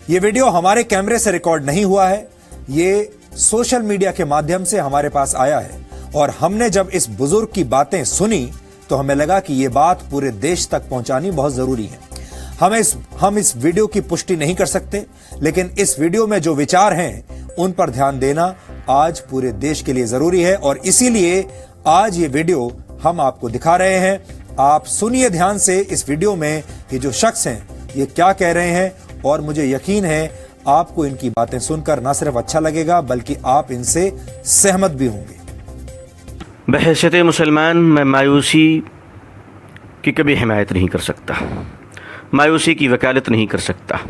ये वीडियो हमारे कैमरे से रिकॉर्ड नहीं हुआ है, ये सोशल मीडिया के माध्यम से हमारे पास आया है और हमने जब इस बुजुर्ग की बातें सुनी तो हमें लगा कि ये बात पूरे देश तक पहुंचानी बहुत जरूरी है। हम इस वीडियो की पुष्टि नहीं कर सकते, लेकिन इस वीडियो में जो विचार हैं उन पर ध्यान देना आज पूरे देश के लिए जरूरी है और इसीलिए आज ये वीडियो हम आपको दिखा रहे हैं। आप सुनिए ध्यान से इस वीडियो में ये जो शख्स हैं ये क्या कह रहे हैं और मुझे यकीन है आपको इनकी बातें सुनकर न सिर्फ अच्छा लगेगा बल्कि आप इनसे सहमत भी होंगे। बहैसियत मुसलमान मैं मायूसी की कभी हिमायत नहीं कर सकता, मायूसी की वकालत नहीं कर सकता,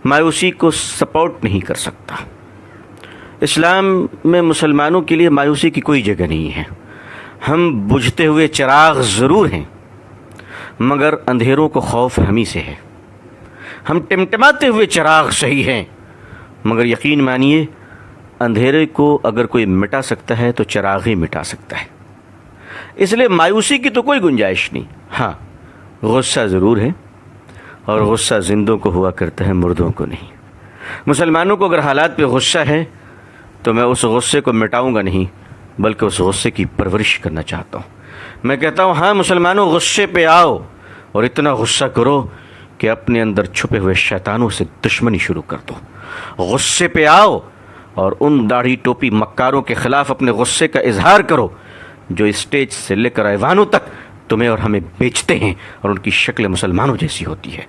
मायूसी को सपोर्ट नहीं कर सकता। इस्लाम में मुसलमानों के लिए मायूसी की कोई जगह नहीं है। हम बुझते हुए चिराग ज़रूर हैं मगर अंधेरों को खौफ हमी से है। हम टिमटिमाते हुए चिराग सही हैं मगर यकीन मानिए अंधेरे को अगर कोई मिटा सकता है तो चिराग ही मिटा सकता है। इसलिए मायूसी की तो कोई गुंजाइश नहीं। हाँ, गुस्सा ज़रूर है और गुस्सा जिंदों को हुआ करता है, मुर्दों को नहीं। मुसलमानों को अगर हालात पे गुस्सा है तो मैं उस गुस्से को मिटाऊंगा नहीं बल्कि उस गुस्से की परवरिश करना चाहता हूँ। मैं कहता हूँ हाँ मुसलमानों, गुस्से पे आओ और इतना गुस्सा करो कि अपने अंदर छुपे हुए शैतानों से दुश्मनी शुरू कर दो। गुस्से पे आओ और उन दाढ़ी टोपी मक्कारों के खिलाफ अपने गुस्से का इजहार करो जो स्टेज से लेकर ऐवानों तक तुम्हें और हमें बेचते हैं और उनकी शक्ल मुसलमानों जैसी होती है।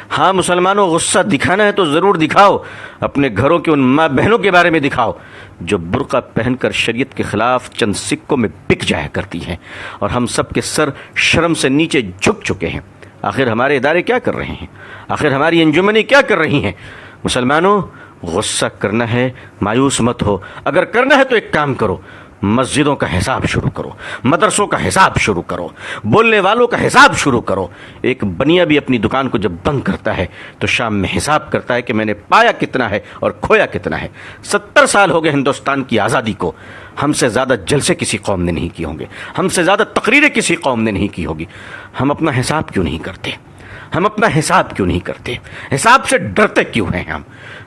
हाँ मुसलमानों, गुस्सा दिखाना है तो ज़रूर दिखाओ। अपने घरों के उन माँ बहनों के बारे में दिखाओ जो बुर्का पहनकर शरीयत के खिलाफ चंद सिक्कों में बिक जाया करती हैं और हम सब के सर शर्म से नीचे झुक चुके हैं। आखिर हमारे इदारे क्या कर रहे हैं? आखिर हमारी अंजुमनें क्या कर रही हैं? मुसलमानों, गुस्सा करना है, मायूस मत हो। अगर करना है तो एक काम करो, मस्जिदों का हिसाब शुरू करो, मदरसों का हिसाब शुरू करो, बोलने वालों का हिसाब शुरू करो। एक बनिया भी अपनी दुकान को जब बंद करता है तो शाम में हिसाब करता है कि मैंने पाया कितना है और खोया कितना है। 70 साल हो गए हिंदुस्तान की आज़ादी को, हमसे ज़्यादा जलसे किसी कौम ने नहीं किए होंगे, हमसे ज़्यादा तकरीरें किसी कौम ने नहीं की होगी। हम अपना हिसाब क्यों नहीं करते? हम अपना हिसाब क्यों नहीं करते? हिसाब से डरते क्यों हैं हम?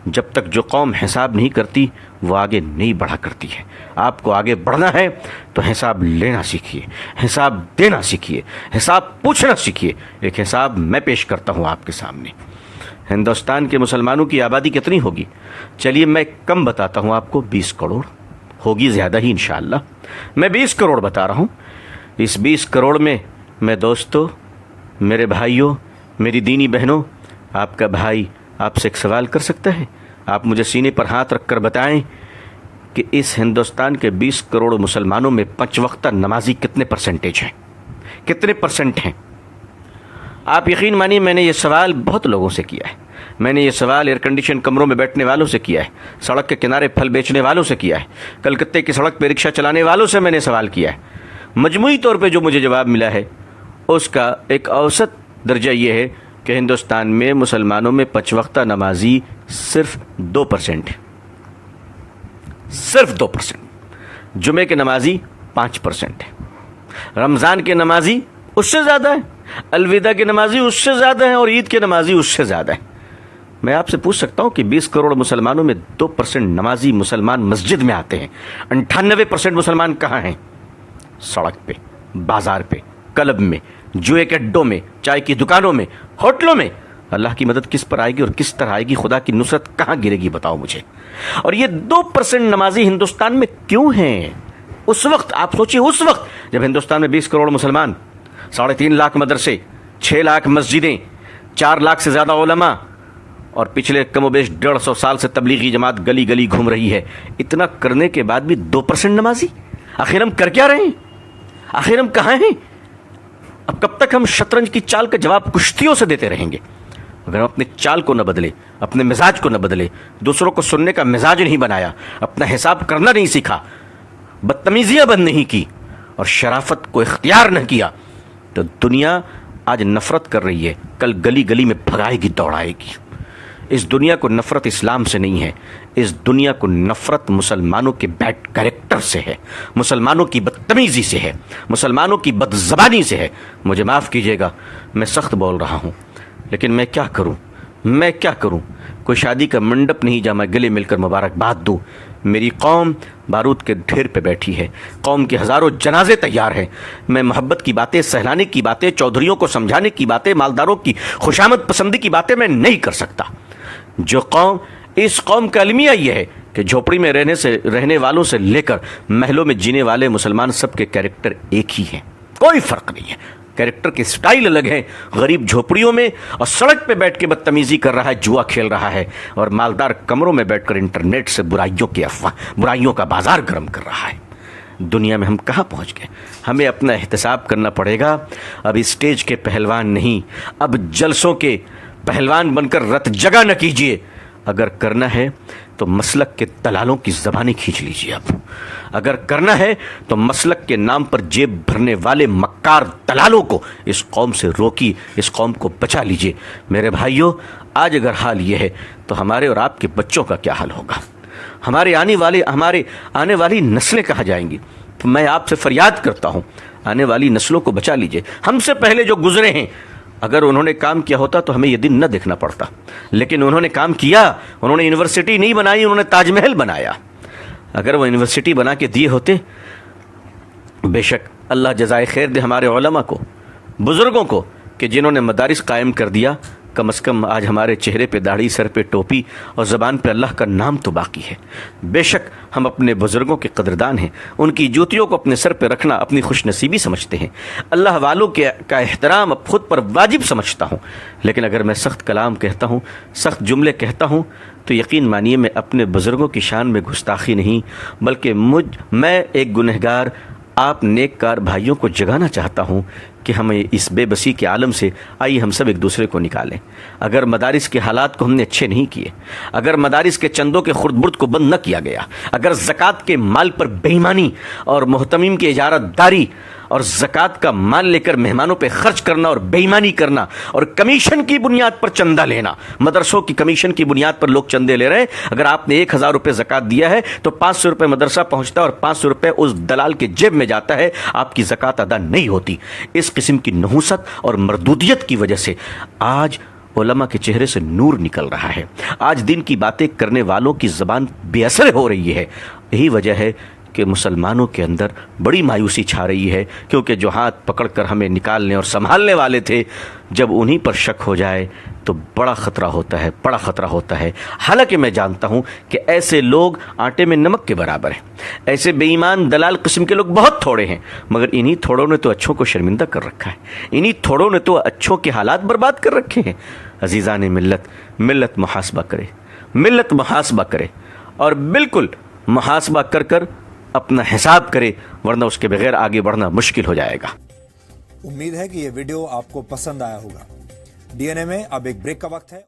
जब तक जो कौम हिसाब नहीं करती वो आगे नहीं बढ़ा करती है। आपको आगे बढ़ना है तो हिसाब लेना सीखिए, हिसाब देना सीखिए, हिसाब पूछना सीखिए। एक हिसाब मैं पेश करता हूँ आपके सामने। हिंदुस्तान के मुसलमानों की आबादी कितनी होगी? चलिए मैं कम बताता हूँ आपको, 20 करोड़ होगी, ज़्यादा ही इंशाअल्लाह। मैं 20 करोड़ बता रहा हूँ। इस 20 करोड़ में मैं दोस्तों, मेरे भाइयों, मेरी दीनी बहनों, आपका भाई आपसे एक सवाल कर सकता है? आप मुझे सीने पर हाथ रखकर बताएं कि इस हिंदुस्तान के 20 करोड़ मुसलमानों में 5 वक्ता नमाजी कितने परसेंटेज हैं? कितने परसेंट हैं? आप यकीन मानिए मैंने ये सवाल बहुत लोगों से किया है। मैंने ये सवाल एयर कंडीशन कमरों में बैठने वालों से किया है, सड़क के किनारे फल बेचने वालों से किया है, कलकत्ते की सड़क पर रिक्शा चलाने वालों से मैंने सवाल किया है। मजमूई तौर पर जो मुझे जवाब मिला है उसका एक औसत दर्जा ये है कि हिंदुस्तान में मुसलमानों में 5 वक्ता नमाजी सिर्फ 2% है, सिर्फ 2%। जुमे के नमाजी 5% है, रमज़ान के नमाजी उससे ज़्यादा है, अलविदा के नमाजी उससे ज़्यादा है और ईद के नमाजी उससे ज़्यादा है। मैं आपसे पूछ सकता हूँ कि 20 करोड़ मुसलमानों में 2% नमाजी मुसलमान मस्जिद में आते हैं। 98% मुसलमान कहाँ हैं? सड़क पे, बाजार पे, क्लब में, जुए के अड्डों में, चाय की दुकानों में, होटलों में। अल्लाह की मदद किस पर आएगी और किस तरह आएगी? खुदा की नुसरत कहाँ गिरेगी बताओ मुझे। और ये 2% नमाजी हिंदुस्तान में क्यों हैं? उस वक्त आप सोचिए, उस वक्त जब हिंदुस्तान में 20 करोड़ मुसलमान, 3.5 लाख मदरसे, 6 लाख मस्जिदें, 4 लाख से ज़्यादा उलमा और पिछले कमोबेश 150 साल से तबलीगी जमात गली गली घूम रही है। इतना करने के बाद भी 2% नमाजी। आखिर हम कर क्या रहे हैं? आखिर हम कहाँ हैं? अब कब तक हम शतरंज की चाल का जवाब कुश्तियों से देते रहेंगे? अगर हम अपने चाल को न बदले, अपने मिजाज को न बदले, दूसरों को सुनने का मिजाज नहीं बनाया, अपना हिसाब करना नहीं सीखा, बदतमीजियां बंद नहीं की और शराफत को इख्तियार न किया, तो दुनिया आज नफरत कर रही है, कल गली गली में भगाएगी, दौड़ाएगी। इस दुनिया को नफरत इस्लाम से नहीं है, इस दुनिया को नफरत मुसलमानों के बैड कैरेक्टर से है, मुसलमानों की बदतमीजी से है, मुसलमानों की बदज़बानी से है। मुझे माफ़ कीजिएगा, मैं सख्त बोल रहा हूँ, लेकिन मैं क्या करूँ? کوئی شادی کا منڈپ نہیں جہاں میں گلے مل کر مبارکباد دوں. میری قوم بارود کے ڈھیر پہ بیٹھی ہے, قوم کے ہزاروں جنازے تیار ہیں. میں محبت کی باتیں, سہلانے کی باتیں, چودھریوں کو سمجھانے کی باتیں, مالداروں کی خوشامد پسندی کی باتیں میں نہیں کر سکتا. جو قوم, اس قوم کا المیہ یہ ہے کہ جھوپڑی میں رہنے والوں سے لے کر محلوں میں جینے والے مسلمان سب کے کیریکٹر ایک ہی ہیں, کوئی فرق نہیں ہے. کیریکٹر کے سٹائل الگ ہیں. غریب جھوپڑیوں میں اور سڑک پہ بیٹھ کے بدتمیزی کر رہا ہے, جوا کھیل رہا ہے, اور مالدار کمروں میں بیٹھ کر انٹرنیٹ سے برائیوں کا بازار گرم کر رہا ہے. دنیا میں ہم کہاں پہنچ گئے؟ ہمیں اپنا احتساب کرنا پڑے گا. اب اسٹیج کے پہلوان نہیں, اب جلسوں کے پہلوان بن کر رت جگہ نہ کیجیے. اگر کرنا ہے تو مسلک کے دلالوں کی زبانیں کھینچ لیجیے. اب اگر کرنا ہے تو مسلک کے نام پر جیب بھرنے والے مکار دلالوں کو اس قوم سے روکی, اس قوم کو بچا لیجیے. میرے بھائیوں, آج اگر حال یہ ہے تو ہمارے اور آپ کے بچوں کا کیا حال ہوگا؟ ہمارے آنے والی نسلیں کہاں جائیں گی؟ تو میں آپ سے فریاد کرتا ہوں, آنے والی نسلوں کو بچا لیجیے. ہم سے پہلے جو گزرے ہیں, اگر انہوں نے کام کیا ہوتا تو ہمیں یہ دن نہ دیکھنا پڑتا, لیکن انہوں نے کام کیا. انہوں نے یونیورسٹی نہیں بنائی, انہوں نے تاج محل بنایا. اگر وہ یونیورسٹی بنا کے دیے ہوتے, بے شک اللہ جزائے خیر دے ہمارے علماء کو, بزرگوں کو, کہ جنہوں نے مدارس قائم کر دیا. کم از کم آج ہمارے چہرے پہ داڑھی, سر پہ ٹوپی اور زبان پہ اللہ کا نام تو باقی ہے. بے شک ہم اپنے بزرگوں کے قدردان ہیں. ان کی جوتیوں کو اپنے سر پہ رکھنا اپنی خوش نصیبی سمجھتے ہیں. اللہ والوں کا احترام اب خود پر واجب سمجھتا ہوں. لیکن اگر میں سخت کلام کہتا ہوں, سخت جملے کہتا ہوں, تو یقین مانیے میں اپنے بزرگوں کی شان میں گستاخی نہیں, بلکہ میں ایک گنہگار آپ نیک کار بھائیوں کو جگانا چاہتا ہوں کہ ہمیں اس بے بسی کے عالم سے آئیے ہم سب ایک دوسرے کو نکالیں. اگر مدارس کے حالات کو ہم نے اچھے نہیں کیے, اگر مدارس کے چندوں کے خرد برد کو بند نہ کیا گیا, اگر زکوٰۃ کے مال پر بے ایمانی اور محتمین کی اجارت داری اور زکوٰۃ کا مال لے کر مہمانوں پہ خرچ کرنا اور بے ایمانی کرنا اور کمیشن کی بنیاد پر چندہ لینا, مدرسوں کی کمیشن کی بنیاد پر لوگ چندے لے رہے ہیں. اگر آپ نے 1000 روپے زکوٰۃ دیا ہے تو 500 روپے مدرسہ پہنچتا ہے اور 500 روپے اس دلال کے جیب میں جاتا ہے, آپ کی زکوٰۃ ادا نہیں ہوتی. اس قسم کی نحوست اور مردودیت کی وجہ سے آج علماء کے چہرے سے نور نکل رہا ہے. آج دین کی باتیں کرنے والوں کی زبان بے اثر ہو رہی ہے. یہی وجہ ہے کہ مسلمانوں کے اندر بڑی مایوسی چھا رہی ہے, کیونکہ جو ہاتھ پکڑ کر ہمیں نکالنے اور سنبھالنے والے تھے, جب انہی پر شک ہو جائے تو بڑا خطرہ ہوتا ہے, بڑا خطرہ ہوتا ہے. حالانکہ میں جانتا ہوں کہ ایسے لوگ آٹے میں نمک کے برابر ہیں. ایسے بے ایمان دلال قسم کے لوگ بہت تھوڑے ہیں, مگر انہی تھوڑوں نے تو اچھوں کو شرمندہ کر رکھا ہے. انہی تھوڑوں نے تو اچھوں کے حالات برباد کر رکھے ہیں. عزیزان ملت محاسبہ کرے, ملت محاسبہ کرے, اور بالکل محاسبہ کر اپنا حساب کرے, ورنہ اس کے بغیر آگے بڑھنا مشکل ہو جائے گا. امید ہے کہ یہ ویڈیو آپ کو پسند آیا ہوگا. ڈی این اے میں اب ایک بریک کا وقت ہے.